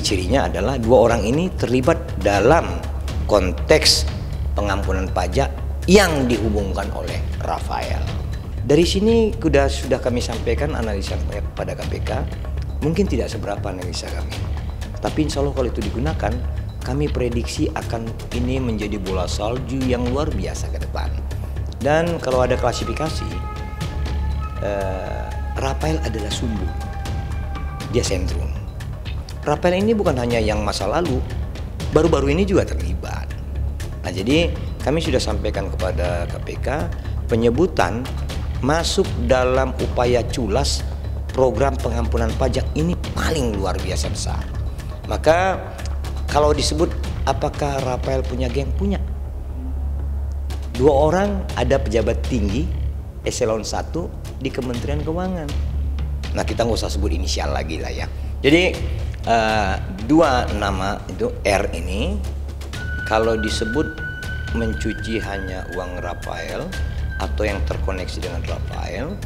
ciri-cirinya adalah dua orang ini terlibat dalam konteks pengampunan pajak yang dihubungkan oleh Rafael. Dari sini sudah kami sampaikan analisa kepada KPK, mungkin tidak seberapa analisa kami. Tapi insya Allah kalau itu digunakan, kami prediksi akan ini menjadi bola salju yang luar biasa ke depan. Dan kalau ada klasifikasi, Rafael adalah sumbu, dia sentrum. Rafael ini bukan hanya yang masa lalu, baru-baru ini juga terlibat. Nah, jadi kami sudah sampaikan kepada KPK penyebutan masuk dalam upaya culas program pengampunan pajak ini paling luar biasa besar. Maka kalau disebut apakah Rafael punya geng? Punya. 2 orang ada pejabat tinggi eselon 1 di Kementerian Keuangan. Nah, kita nggak usah sebut inisial lagi lah ya. Jadi 2 nama itu R ini kalau disebut mencuci hanya uang Rafael atau yang terkoneksi dengan Rafael,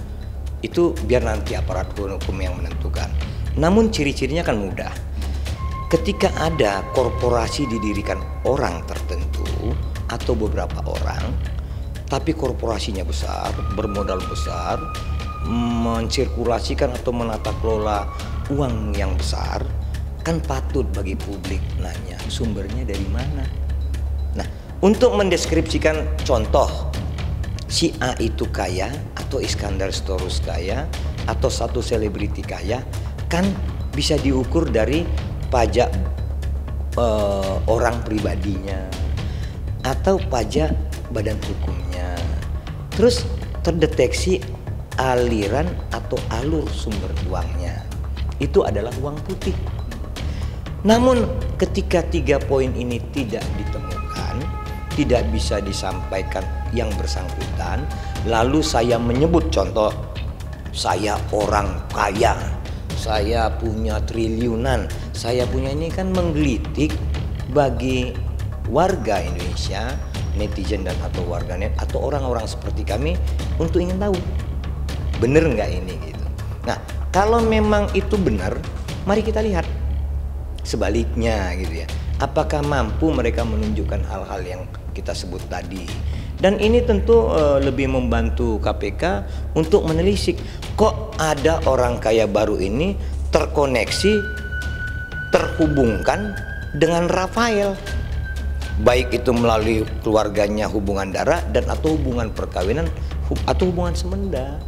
itu biar nanti aparat hukum yang menentukan. Namun ciri-cirinya kan mudah. Ketika ada korporasi didirikan orang tertentu atau beberapa orang, tapi korporasinya besar, bermodal besar, mensirkulasikan atau menata kelola uang yang besar, kan patut bagi publik nanya sumbernya dari mana. Nah, untuk mendeskripsikan contoh si A itu kaya atau Iskandar Storus kaya atau satu selebriti kaya, kan bisa diukur dari pajak orang pribadinya atau pajak badan hukumnya. Terus terdeteksi aliran atau alur sumber uangnya. Itu adalah uang putih. Namun ketika 3 poin ini tidak ditemukan, tidak bisa disampaikan yang bersangkutan, lalu saya menyebut contoh, saya orang kaya, saya punya triliunan, saya punya ini, kan menggelitik bagi warga Indonesia, netizen dan atau warganet atau orang-orang seperti kami untuk ingin tahu benar nggak ini gitu. Nah, kalau memang itu benar, mari kita lihat sebaliknya gitu ya. Apakah mampu mereka menunjukkan hal-hal yang kita sebut tadi? Dan ini tentu lebih membantu KPK untuk menelisik kok ada orang kaya baru ini terkoneksi, terhubungkan dengan Rafael, baik itu melalui keluarganya hubungan darah dan atau hubungan perkawinan atau hubungan semenda.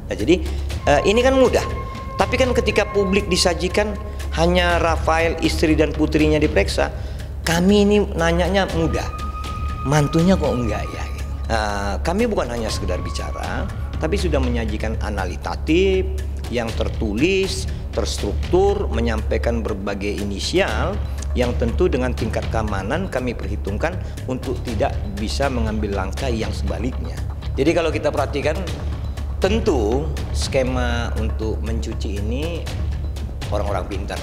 Nah, jadi ini kan mudah. Tapi kan ketika publik disajikan hanya Rafael, istri dan putrinya diperiksa, kami ini nanyanya mudah, mantunya kok enggak ya? Kami bukan hanya sekedar bicara, tapi sudah menyajikan analitatif yang tertulis, terstruktur, menyampaikan berbagai inisial yang tentu dengan tingkat keamanan kami perhitungkan untuk tidak bisa mengambil langkah yang sebaliknya. Jadi kalau kita perhatikan, tentu skema untuk mencuci ini orang-orang pintar.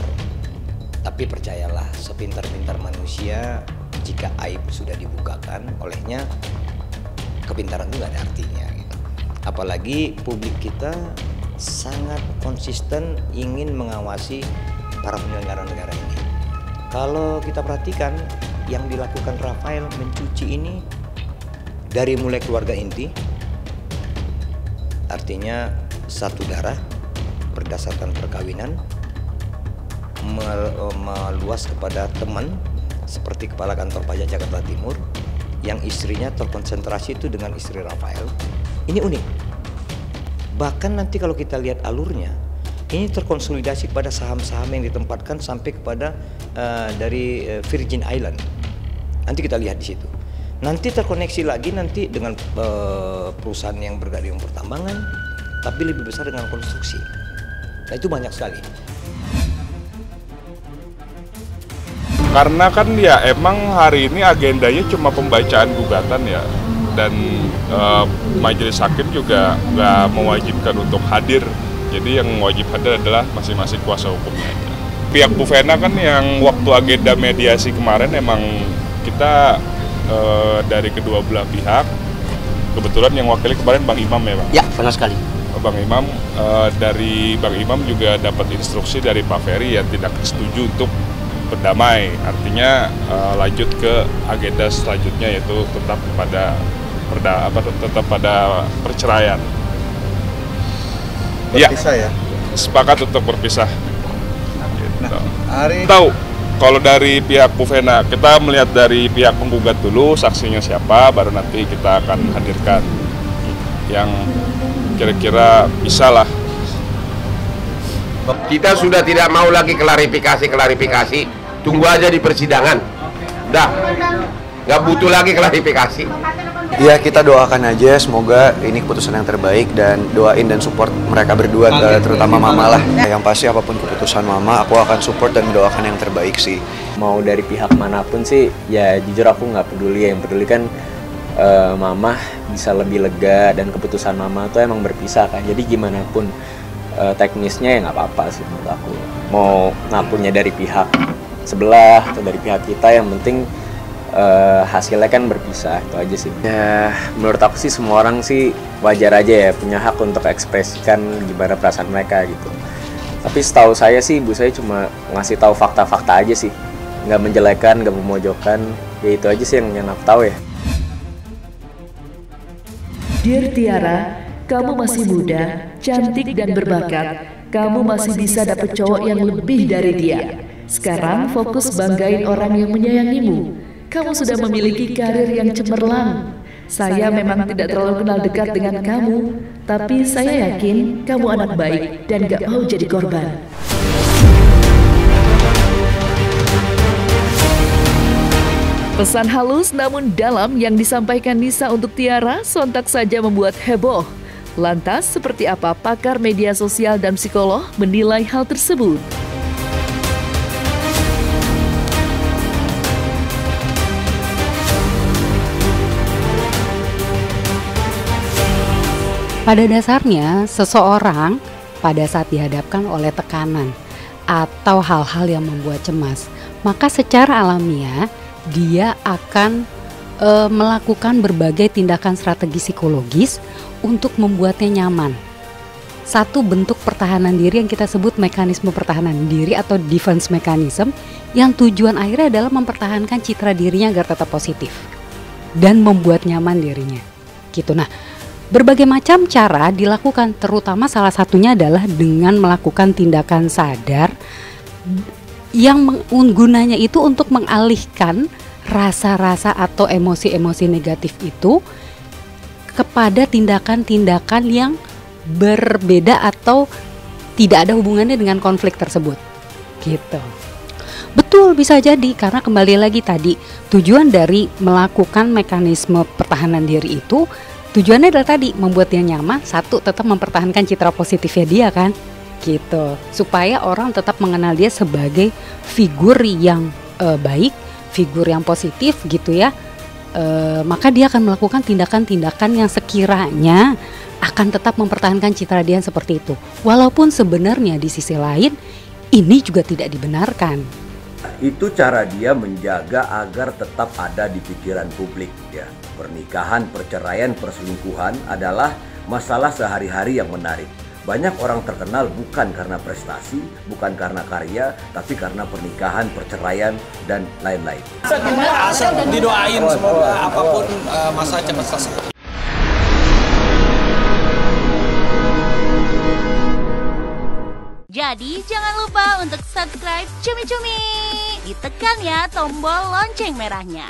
Tapi percayalah, sepintar-pintar manusia, jika aib sudah dibukakan olehnya, kepintaran itu nggak ada artinya gitu. Apalagi publik kita sangat konsisten ingin mengawasi para penyelenggara negara ini. Kalau kita perhatikan yang dilakukan Rafael mencuci ini dari mulai keluarga inti, artinya satu darah berdasarkan perkawinan, meluas kepada teman seperti Kepala Kantor Pajak Jakarta Timur yang istrinya terkonsentrasi itu dengan istri Rafael. Ini unik. Bahkan nanti kalau kita lihat alurnya, ini terkonsolidasi pada saham-saham yang ditempatkan sampai kepada dari Virgin Island. Nanti kita lihat di situ. Nanti terkoneksi lagi nanti dengan perusahaan yang bergerak di pertambangan, tapi lebih besar dengan konstruksi. Nah, itu banyak sekali. Karena kan ya emang hari ini agendanya cuma pembacaan gugatan ya, dan majelis hakim juga nggak mewajibkan untuk hadir. Jadi yang wajib hadir adalah masing-masing kuasa hukumnya aja. Pihak Bu Vena kan yang waktu agenda mediasi kemarin emang kita dari kedua belah pihak, kebetulan yang wakili kemarin Bang Imam ya Bang? Ya, benar sekali. Bang Imam, dari Bang Imam juga dapat instruksi dari Pak Ferry yang tidak setuju untuk berdamai, artinya lanjut ke agenda selanjutnya yaitu tetap pada perceraian. Berpisah ya? Sepakat untuk berpisah. Gitu. Nah, tahu kalau dari pihak Bu Vena, kita melihat dari pihak penggugat dulu, saksinya siapa, baru nanti kita akan hadirkan yang kira-kira bisa lah. Kita sudah tidak mau lagi klarifikasi, tunggu aja di persidangan. Udah, nggak butuh lagi klarifikasi. ya kita doakan aja semoga ini keputusan yang terbaik dan doain dan support mereka berdua, terutama Mama lah. Yang pasti apapun keputusan Mama, aku akan support dan mendoakan yang terbaik sih. Mau dari pihak manapun sih, ya jujur aku nggak peduli. Yang peduli kan Mama bisa lebih lega dan keputusan Mama tuh emang berpisah kan. Jadi gimana pun teknisnya ya nggak apa-apa sih menurut aku. Mau ngakunya dari pihak sebelah atau dari pihak kita, yang penting hasilnya kan berpisah, itu aja sih. Ya menurut aku sih semua orang sih wajar aja ya punya hak untuk ekspresikan gimana perasaan mereka gitu. Tapi setahu saya sih ibu saya cuma ngasih tahu fakta-fakta aja sih, nggak menjelekan, nggak memojokkan. Ya itu aja sih yang aku tahu ya. Dear Tiara, kamu masih muda, cantik dan berbakat. Kamu masih bisa dapet cowok yang lebih dari dia. Sekarang fokus banggain orang yang menyayangimu. Kamu sudah memiliki karir yang cemerlang. Saya memang tidak terlalu kenal dekat dengan kamu, tapi saya yakin kamu anak baik dan gak mau jadi korban. Pesan halus namun dalam yang disampaikan Nisa untuk Tiara sontak saja membuat heboh. Lantas, seperti apa pakar media sosial dan psikolog menilai hal tersebut? Pada dasarnya, seseorang pada saat dihadapkan oleh tekanan atau hal-hal yang membuat cemas, maka secara alamiah dia akan melakukan berbagai tindakan strategi psikologis untuk membuatnya nyaman. Satu bentuk pertahanan diri yang kita sebut mekanisme pertahanan diri atau defense mechanism, yang tujuan akhirnya adalah mempertahankan citra dirinya agar tetap positif dan membuat nyaman dirinya. Gitu. Nah, berbagai macam cara dilakukan, terutama salah satunya adalah dengan melakukan tindakan sadar yang gunanya itu untuk mengalihkan rasa-rasa atau emosi-emosi negatif itu kepada tindakan-tindakan yang berbeda atau tidak ada hubungannya dengan konflik tersebut. Gitu. Betul, bisa jadi karena kembali lagi tadi tujuan dari melakukan mekanisme pertahanan diri itu, tujuannya adalah tadi membuat dia nyaman, satu tetap mempertahankan citra positifnya dia kan, gitu. Supaya orang tetap mengenal dia sebagai figur yang baik, figur yang positif gitu ya. Maka dia akan melakukan tindakan-tindakan yang sekiranya akan tetap mempertahankan citra dia seperti itu. Walaupun sebenarnya di sisi lain ini juga tidak dibenarkan. Itu cara dia menjaga agar tetap ada di pikiran publik ya. Pernikahan, perceraian, perselingkuhan adalah masalah sehari-hari yang menarik. Banyak orang terkenal bukan karena prestasi, bukan karena karya, tapi karena pernikahan, perceraian, dan lain-lain. Asal didoain semoga apapun masa cepat selesai. Jadi jangan lupa untuk subscribe Cumi Cumi. Ditekan ya tombol lonceng merahnya.